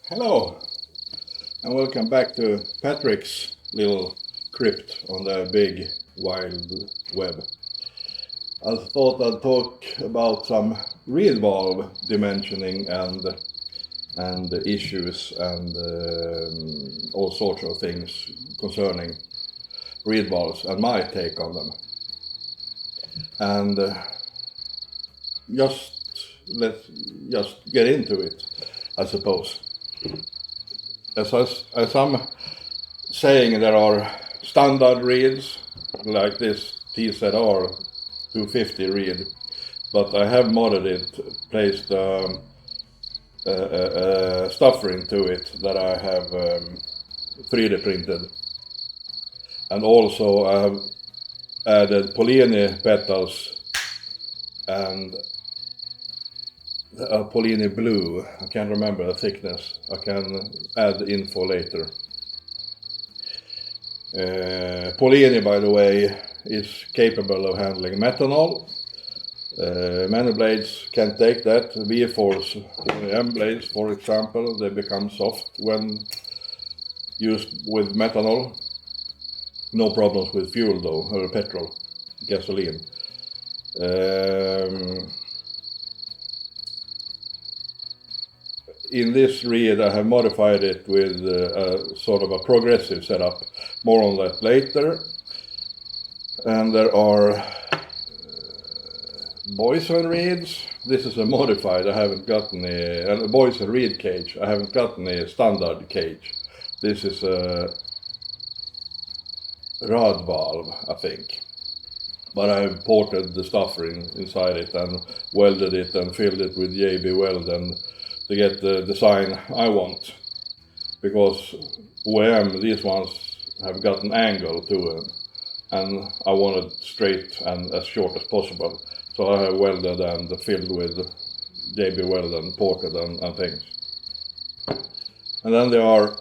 Hello, and welcome back to Patrick's little crypt on the big wild web. I thought I'd talk about some reed valve dimensioning and issues and all sorts of things concerning reed valves and my take on them. And let's just get into it, I suppose. As I'm saying, there are standard reeds like this TZR 250 reed, but I have modded it, placed a stuffer into it that I have 3D printed, and also I have added Polini petals and a Polini blue. I can't remember the thickness. I can add info later. Polini, by the way, is capable of handling methanol. Many blades can take that. V-Force M blades, for example, they become soft when used with methanol. No problems with fuel though, or petrol, gasoline. In this reed I have modified it with a sort of a progressive setup. More on that later. And there are Boysen reeds. This is a modified. I haven't gotten a Boysen reed cage. I haven't gotten a standard cage. This is a rod valve, I think. But I've ported the stuffer inside it and welded it and filled it with JB weld and to get the design I want, because OEM, these ones have got an angle to them and I want it straight and as short as possible, so I have welded and filled with JB weld and ported and things. And then there are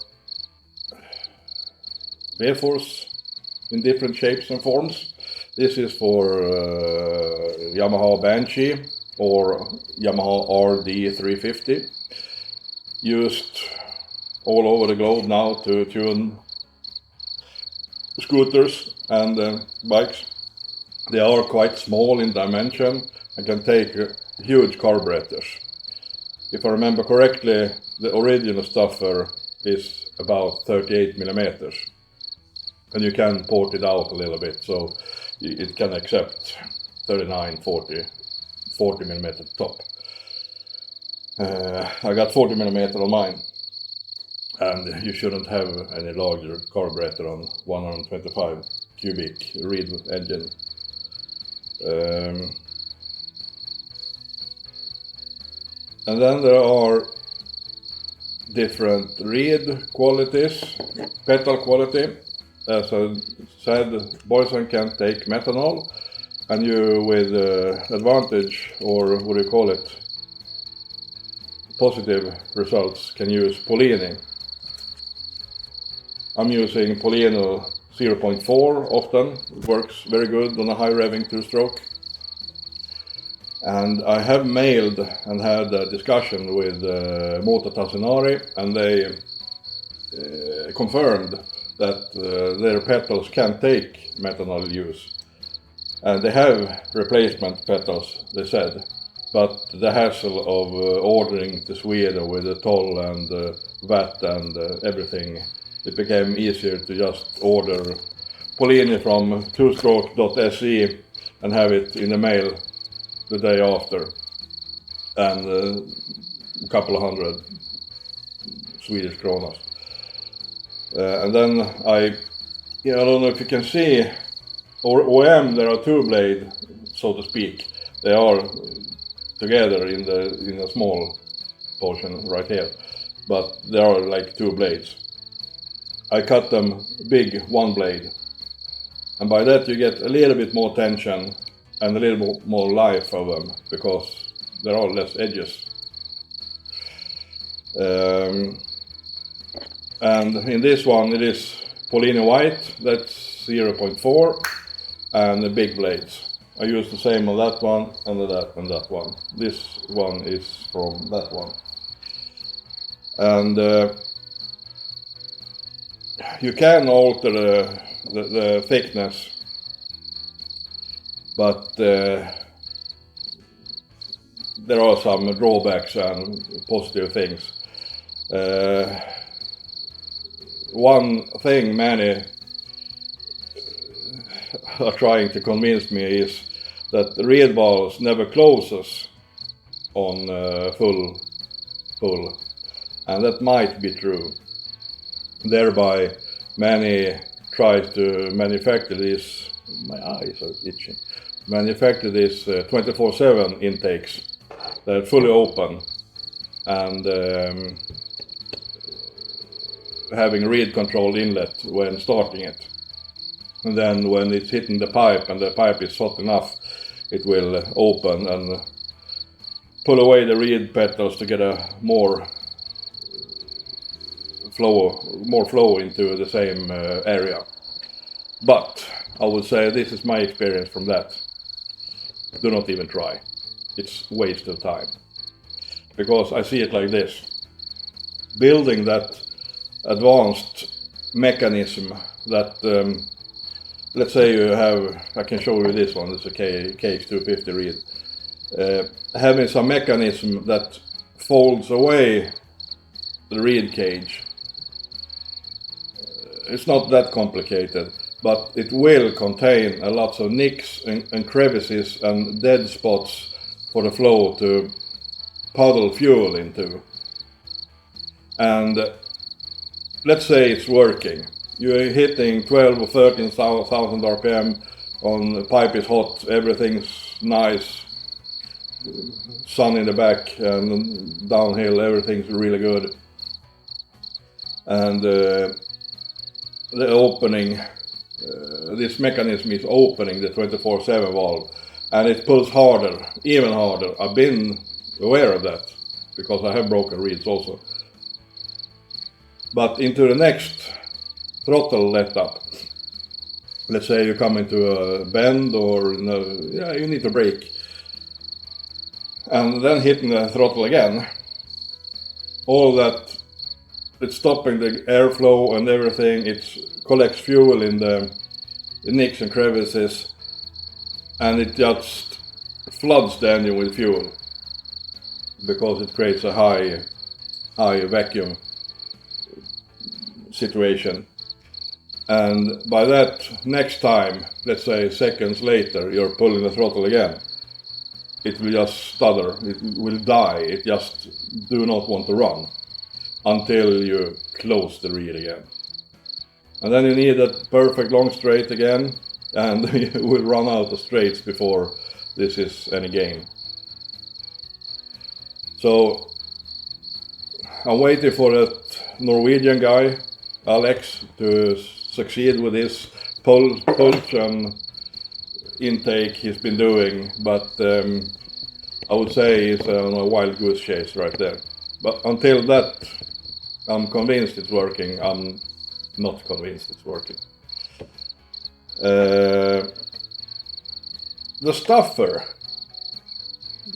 V-Force in different shapes and forms. This is for Yamaha Banshee or Yamaha RD350, used all over the globe now to tune scooters and bikes. They are quite small in dimension and can take huge carburetors. If I remember correctly, the original stuffer is about 38 millimeters, and you can port it out a little bit, so it can accept 39, 40 millimeter top. I got 40 millimeter on mine, and you shouldn't have any larger carburetor on 125 cubic reed engine. And then there are different reed qualities, petal quality. As I said, Boysen can take methanol, and you with advantage, or what do you call it, positive results, can use Polini. I'm using Polini 0.4 often. It works very good on a high revving two-stroke. And I have mailed and had a discussion with Motor Tassinari, and they confirmed that their petals can take methanol use. And they have replacement petals, they said, but the hassle of ordering to Sweden with the toll and VAT and everything, it became easier to just order Polini from twostroke.se and have it in the mail the day after, and a couple of hundred Swedish kronas. And then I don't know if you can see, or OM, there are two blades, so to speak. They are together in a small portion right here, but there are like two blades. I cut them big, one blade, and by that you get a little bit more tension and a little more life of them, because there are less edges. And in this one it is Polini white, that's 0.4, and the big blades. I use the same on that one and that one. This one is from that one. And you can alter the thickness, but there are some drawbacks and positive things. One thing many are trying to convince me is that the reed valves never closes on full pull, and that might be true. Thereby many try to manufacture this, my eyes are itching, manufacture these 24/7 intakes that are fully open and having reed controlled inlet when starting it. And then when it's hitting the pipe and the pipe is hot enough, it will open and pull away the reed petals to get a more flow into the same area. But I would say this is my experience from that. Do not even try. It's waste of time. Because I see it like this. Building that advanced mechanism that, let's say you have, I can show you this one, it's a KX250 reed. Having some mechanism that folds away the reed cage. It's not that complicated, but it will contain a lot of nicks and crevices and dead spots for the flow to puddle fuel into. And let's say it's working. You're hitting 12 or 13,000 RPM on the pipe is hot, everything's nice, sun in the back and downhill, everything's really good. And the opening, this mechanism is opening the 24/7 valve, and it pulls harder, even harder. I've been aware of that because I have broken reeds also. But into the next throttle let up, let's say you come into a bend or you need to brake, and then hitting the throttle again, all that, it's stopping the airflow and everything, it collects fuel in the nicks and crevices, and it just floods the engine with fuel because it creates a high vacuum situation. And by that, next time, let's say seconds later, you're pulling the throttle again, it will just stutter, it will die, it just do not want to run until you close the reed again. And then you need that perfect long straight again, and you will run out of straights before this is any game. So I'm waiting for that Norwegian guy, Alex, to succeed with this pulse and intake he's been doing, but I would say he's on a wild goose chase right there. But until that, I'm convinced it's working. I'm not convinced it's working. The stuffer.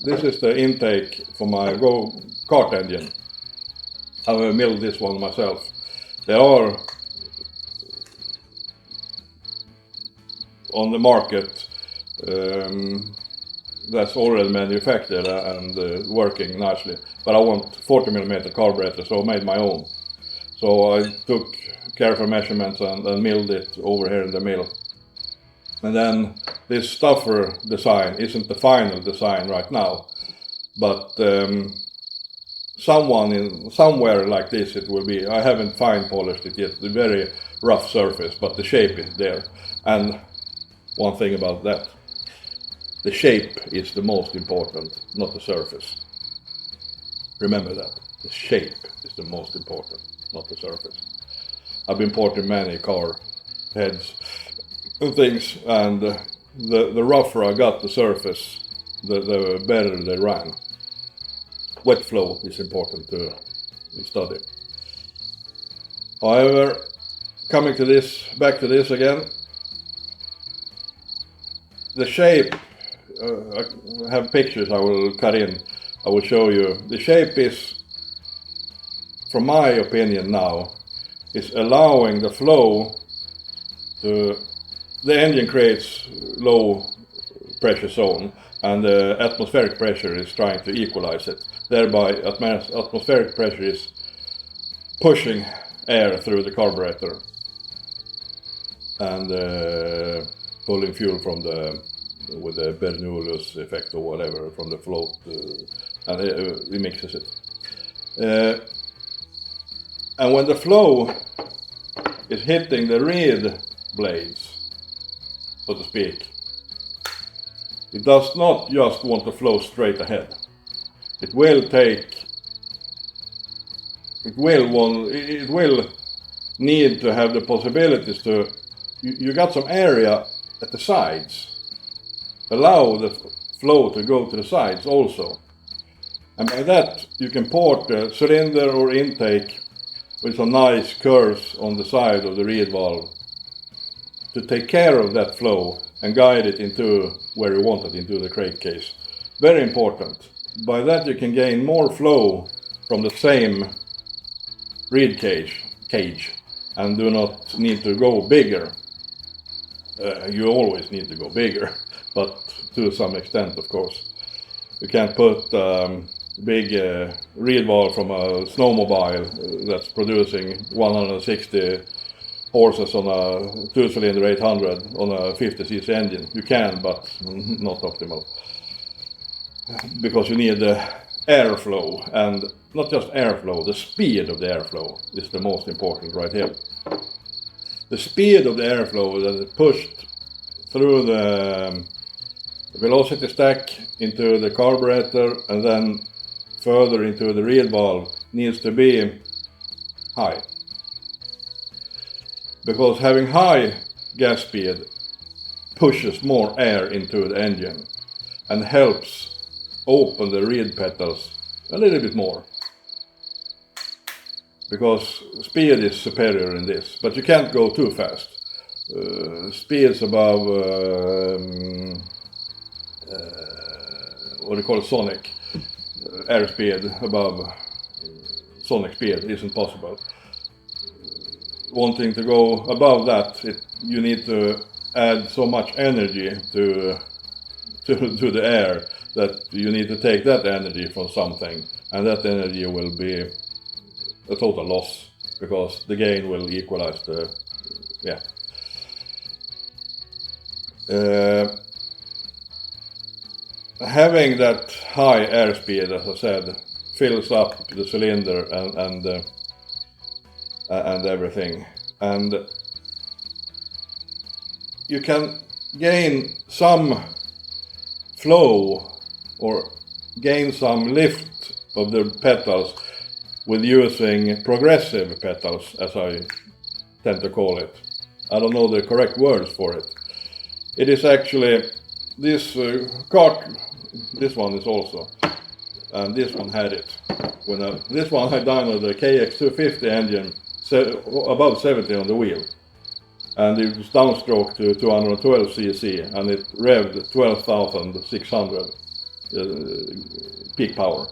This is the intake for my kart engine. I have milled this one myself. They are on the market. That's already manufactured and working nicely. But I want 40mm carburetor, so I made my own. So I took careful measurements and milled it over here in the mill. And then this stuffer design isn't the final design right now, but somewhere like this it will be. I haven't fine polished it yet, the very rough surface, but the shape is there. And one thing about that, the shape is the most important, not the surface. Remember that. The shape is the most important, not the surface. I've been porting many car heads and things, and the rougher I got the surface, the better they ran. Wet flow is important to study. However, coming to this, back to this again, the shape, I have pictures I will cut in, I will show you. The shape is from my opinion now, is allowing the flow to, the engine creates low pressure zone, and the atmospheric pressure is trying to equalize it. Thereby atmospheric pressure is pushing air through the carburetor and pulling fuel from with the Bernoulli's effect or whatever from the float, and it mixes it. And when the flow is hitting the reed blades, so to speak, it does not just want to flow straight ahead. It will need to have the possibilities to, you got some area at the sides. Allow the flow to go to the sides also. And by that you can port the cylinder or intake with some nice curves on the side of the reed valve to take care of that flow and guide it into where you want it, into the crankcase. Very important. By that you can gain more flow from the same reed cage and do not need to go bigger. You always need to go bigger, but to some extent, of course. You can't put big reed valve from a snowmobile that's producing 160 horses on a 2-cylinder 800 on a 50cc engine. You can, but not optimal. Because you need the airflow, and not just airflow, the speed of the airflow is the most important right here. The speed of the airflow that is pushed through the velocity stack into the carburetor and then further into the reed valve needs to be high. Because having high gas speed pushes more air into the engine and helps open the reed petals a little bit more. Because speed is superior in this, but you can't go too fast. Speeds above what do you call it, sonic airspeed above sonic speed isn't possible. Wanting to go above that, you need to add so much energy to the air that you need to take that energy from something, and that energy will be a total loss because the gain will equalize the, yeah. Having that high airspeed, as I said, fills up the cylinder and everything, and you can gain some flow or gain some lift of the petals with using progressive petals, as I tend to call it. I don't know the correct words for it. It is actually this this one is also, and this one had it. This one had done the KX250 engine above 70 on the wheel, and it was downstroke to 212 cc, and it revved 12,600 peak power.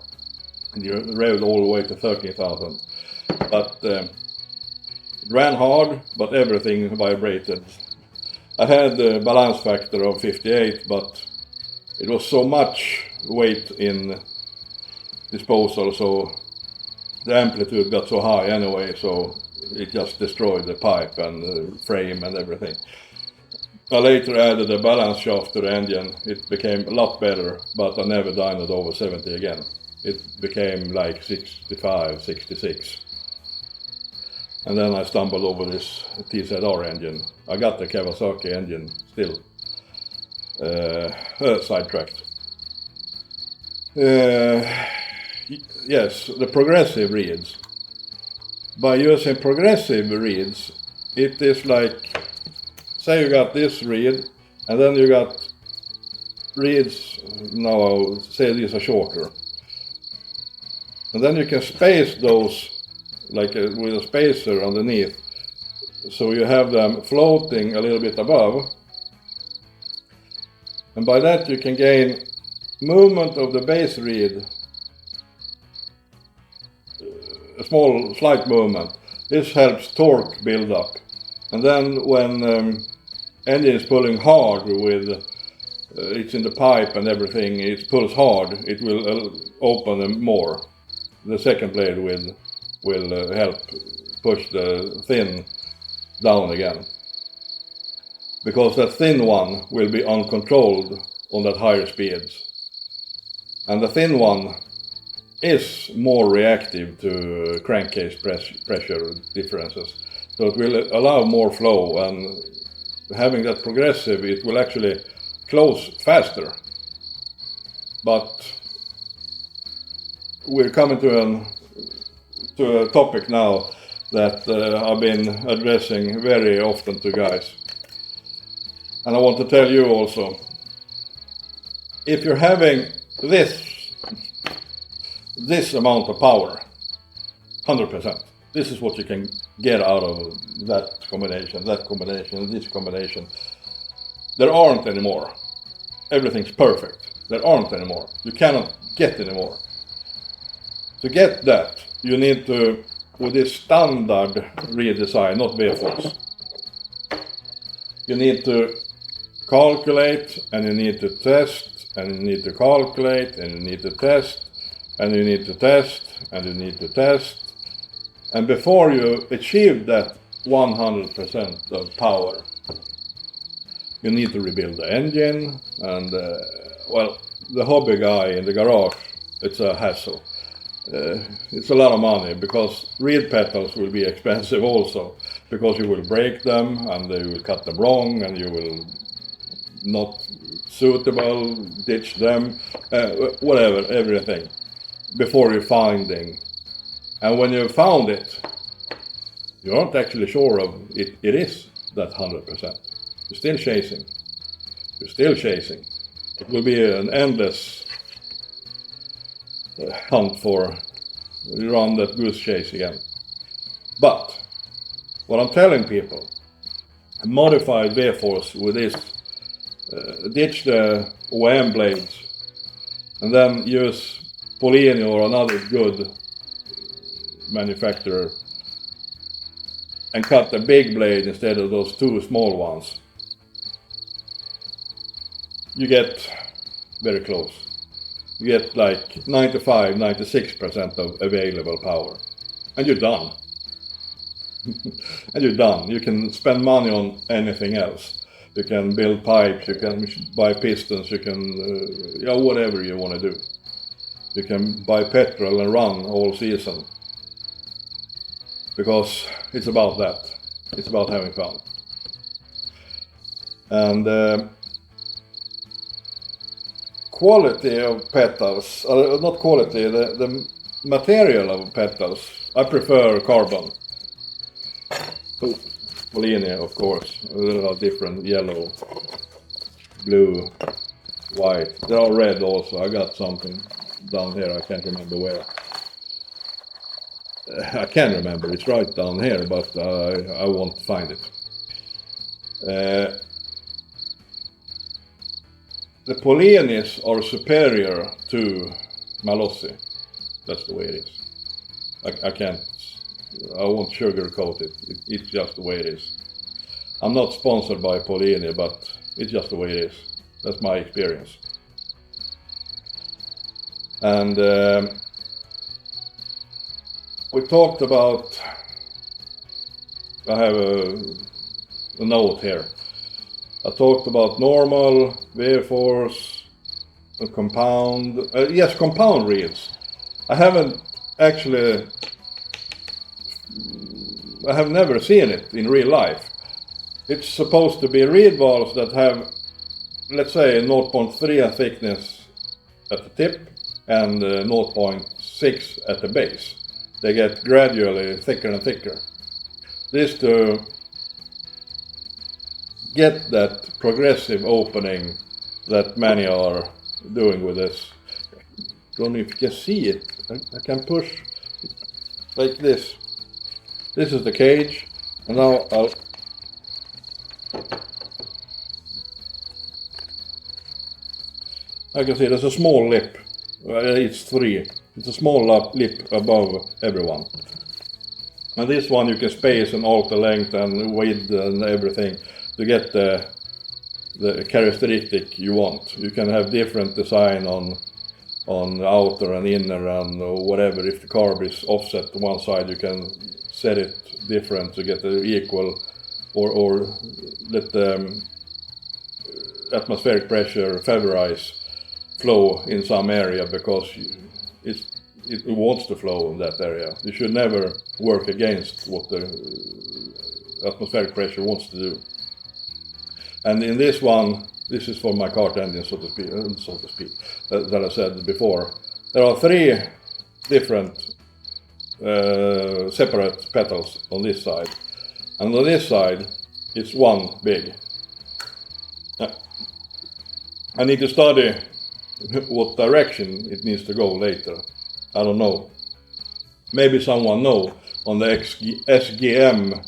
And it revved all the way to 13,000. But it ran hard, but everything vibrated. I had a balance factor of 58, but it was so much weight in disposal, so the amplitude got so high anyway, so it just destroyed the pipe and the frame and everything. I later added a balance shaft to the engine. It became a lot better, but I never dynoed over 70 again. It became like 65, 66. And then I stumbled over this TZR engine. I got the Kawasaki engine still. Sidetracked. Yes, the progressive reeds. By using progressive reeds, it is like, say you got this reed, and then you got reeds, now I'll say these are shorter. And then you can space those like with a spacer underneath, so you have them floating a little bit above, and by that you can gain movement of the base reed a small slight movement. This helps torque build up. And then when engine is pulling hard with it's in the pipe and everything, it pulls hard, it will open them more. The second blade will help push the thin down again. Because that thin one will be uncontrolled on that higher speeds. And the thin one is more reactive to crankcase pressure differences. So it will allow more flow, and having that progressive, it will actually close faster. But we're coming to a topic now that I've been addressing very often to guys. And I want to tell you also, if you're having this amount of power, 100%, this is what you can get out of that combination, this combination. There aren't any more. Everything's perfect. There aren't any more. You cannot get any more. To get that, you need to, with this standard redesign, not V-Force, you need to calculate, and you need to test, and you need to calculate, and you need to test, and you need to test, and you need to test. And before you achieve that 100% of power, you need to rebuild the engine, and well, the hobby guy in the garage, it's a hassle. It's a lot of money, because reed pedals will be expensive also, because you will break them and you will cut them wrong and you will not suitable, ditch them, whatever, everything, before you're finding. And when you found it, you aren't actually sure of it is that 100%. You're still chasing. You're still chasing. It will be an endless hunt for run that goose chase again. But what I'm telling people, modified V-Force with this, ditch the OEM blades and then use Polini or another good manufacturer and cut the big blade instead of those two small ones. You get very close. You get like 95-96% of available power, and you're done. And you're done. You can spend money on anything else. You can build pipes, you can buy pistons, you can, whatever you want to do. You can buy petrol and run all season. Because it's about that. It's about having fun. And quality of petals, not quality, the material of petals, I prefer carbon. Polini, of course, there are different, yellow, blue, white, there are red also. I got something down here, I can't remember where. I can remember, it's right down here, but I won't find it. The Polinis are superior to Malossi. That's the way it is. I won't sugarcoat it. It's just the way it is. I'm not sponsored by Polini, but it's just the way it is. That's my experience. And we talked about, I have a note here. I talked about normal, V-Force, compound, yes, compound reeds. I have never seen it in real life. It's supposed to be reed valves that have, let's say, 0.3 thickness at the tip and 0.6 at the base. They get gradually thicker and thicker. This to get that progressive opening that many are doing with this. Don't know if you can see it. I can push like this. This is the cage, and now I can see there's a small lip. It's 3. It's a small lip above everyone. And this one you can space and alter length and width and everything to get the characteristic you want. You can have different design on outer and inner and whatever. If the carb is offset to one side, you can set it different to get the equal or let the atmospheric pressure favorize flow in some area because it wants to flow in that area. You should never work against what the atmospheric pressure wants to do. And in this one, this is for my kart engine, so to speak, that I said before. There are 3 different separate petals on this side. And on this side, it's one big. I need to study what direction it needs to go later. I don't know. Maybe someone know on the SGM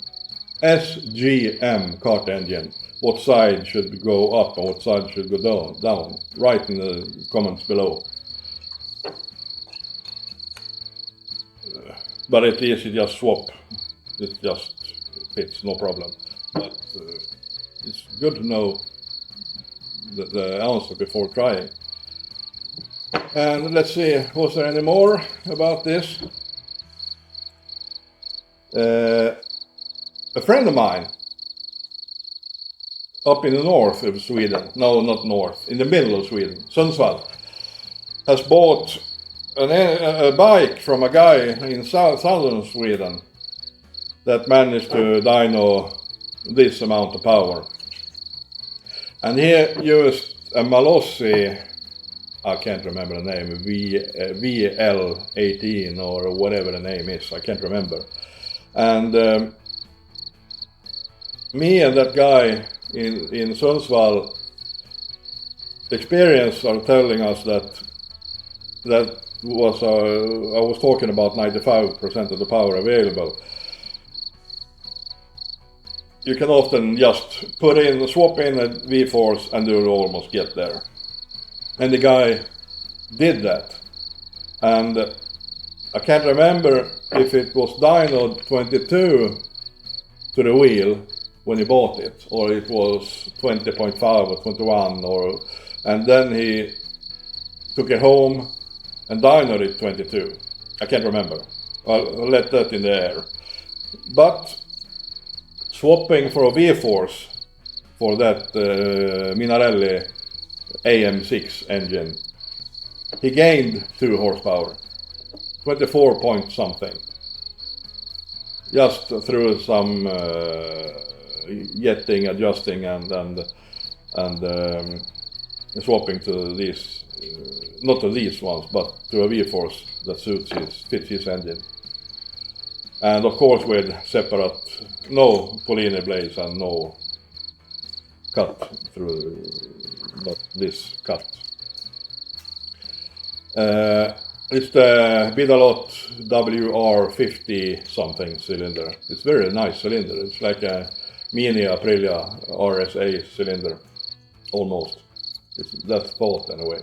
kart engine what side should go up and what side should go down. Write in the comments below. But it's easy, just swap. It just fits, no problem. But it's good to know the answer before trying. And let's see, was there any more about this? A friend of mine up in the north of Sweden, no, not north, in the middle of Sweden, Sundsvall, has bought a bike from a guy in southern Sweden that managed to dyno this amount of power. And he used a Malossi, I can't remember the name, VL18 or whatever the name is, I can't remember. And me and that guy in Sundsvall experience are telling us that was I was talking about 95% of the power available. You can often just swap in a V-force and you'll almost get there. And the guy did that. And I can't remember if it was dynoed 22 to the wheel when he bought it, or it was 20.5 or 21, and then he took it home and dynoed it 22. I can't remember. I'll let that in the air. But swapping for a V-force for that Minarelli AM6 engine, he gained 2 horsepower, 24 point something, just through some jetting, adjusting, and swapping to these, not to these ones, but to a V-force that fits his engine. And of course with separate, no Polini blades and no cut through, not this cut. It's the Bidalot WR50 something cylinder. It's very nice cylinder. It's like a mini Aprilia RSA cylinder, almost. It's that thought anyway.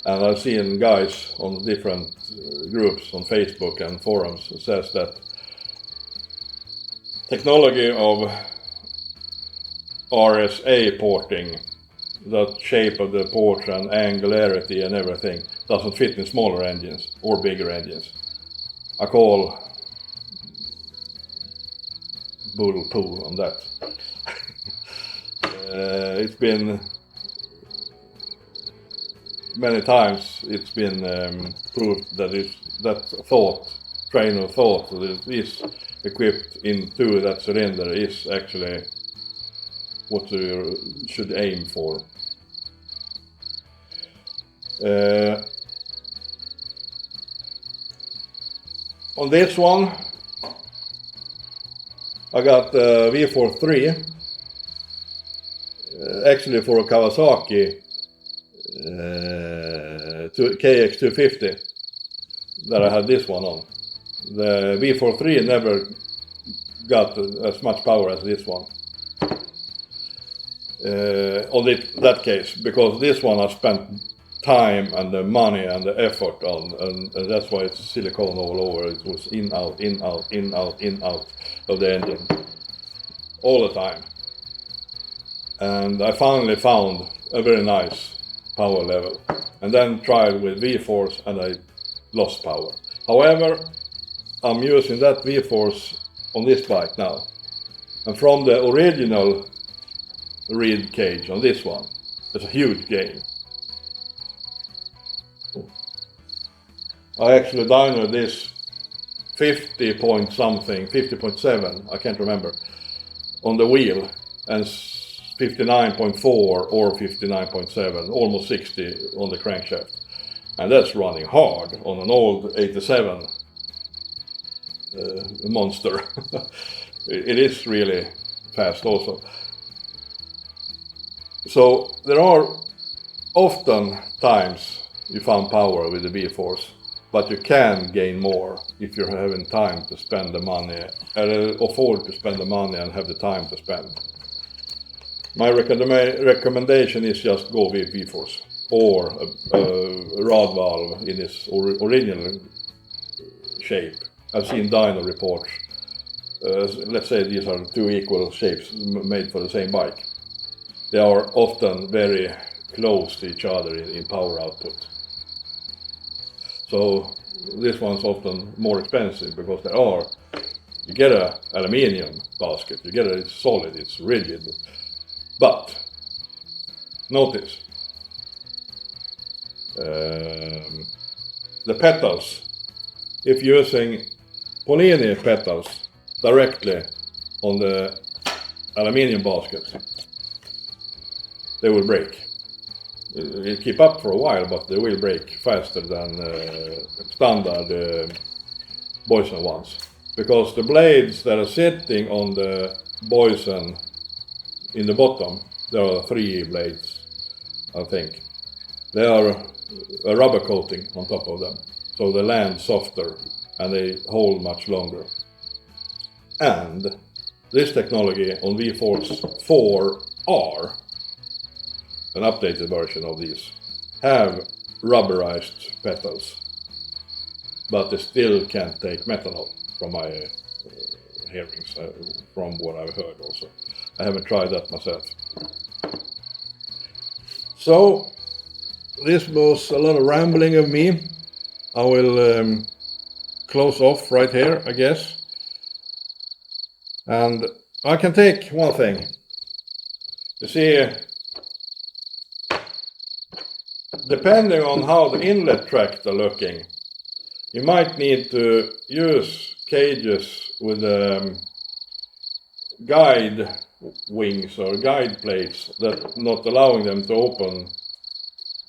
And I've seen guys on different groups on Facebook and forums says that technology of RSA porting, that shape of the port and angularity and everything, doesn't fit in smaller engines or bigger engines. I call bull poo on that. It's been many times it's been proved that that train of thought that is equipped into that cylinder is actually what you should aim for. On this one I got V43, actually for a Kawasaki KX250 that I had this one on. The V43 never got as much power as this one. On that case, because this one I spent time and the money and the effort on, and that's why it's silicone all over. It was in, out, in, out, in, out, in, out of the engine all the time. And I finally found a very nice power level, and then tried with V-force, and I lost power. However, I'm using that V-force on this bike now, and from the original reed cage on this one, it's a huge gain. I actually dynoed this 50 point something, 50.7, I can't remember, on the wheel, and 59.4 or 59.7, almost 60 on the crankshaft. And that's running hard on an old 87 monster. It is really fast also. So there are often times you found power with the V-force, but you can gain more if you're having time to spend the money, afford to spend the money and have the time to spend. My recommendation is just go with V-force or a rod valve in its original shape. I've seen dyno reports. Let's say these are two equal shapes made for the same bike. They are often very close to each other in power output. So this one's often more expensive because you get an aluminium basket, it's solid, it's rigid. But notice the petals, if using Polini petals directly on the aluminium basket, they will break. It'll keep up for a while, but they will break faster than standard Boysen ones. Because the blades that are sitting on the Boysen in the bottom, there are 3 blades, I think. They are a rubber coating on top of them, so they land softer and they hold much longer. And this technology on V-Force 4R, an updated version of these, have rubberized petals, but they still can't take methanol from my hearings, from what I've heard also. I haven't tried that myself. So this was a lot of rambling of me. I will close off right here, I guess. And I can take one thing. You see, depending on how the inlet tracks are looking, you might need to use cages with guide wings or guide plates that not allowing them to open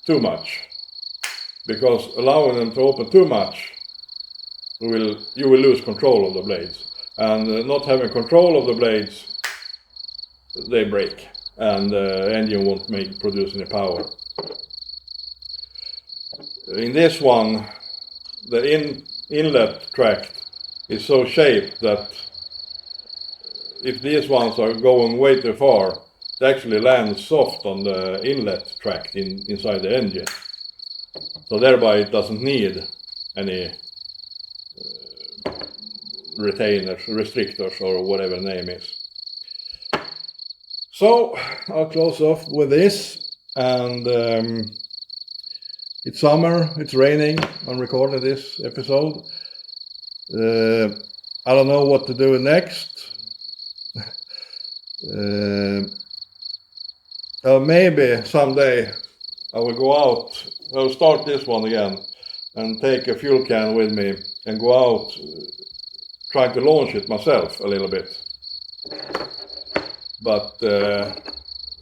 too much. Because allowing them to open too much, you will lose control of the blades. And not having control of the blades, they break. And the engine won't produce any power. In this one, the inlet tract is so shaped that if these ones are going way too far, they actually land soft on the inlet tract inside the engine. So thereby it doesn't need any retainers, restrictors, or whatever the name is. So I'll close off with this, and it's summer, it's raining, I'm recording this episode. I don't know what to do next. Maybe someday I will go out, I'll start this one again and take a fuel can with me and go out trying to launch it myself a little bit. But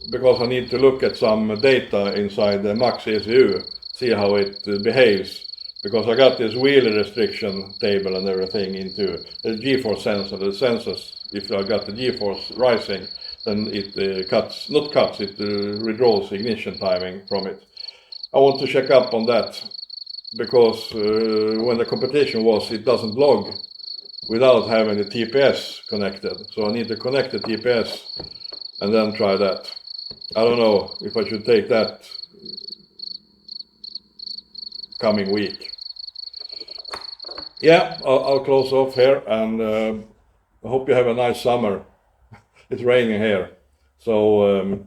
because I need to look at some data inside the Max ECU, see how it behaves, because I got this wheel restriction table and everything into the G-force sensor. The sensors, if I got the G-force rising, then it withdraws ignition timing from it. I want to check up on that, because when the competition was, it doesn't log without having the TPS connected. So I need to connect the TPS and then try that. I don't know if I should take that coming week. Yeah, I'll close off here, and I hope you have a nice summer. It's raining here, so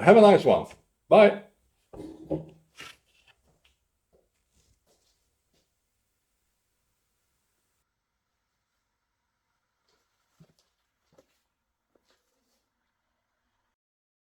have a nice one. Bye.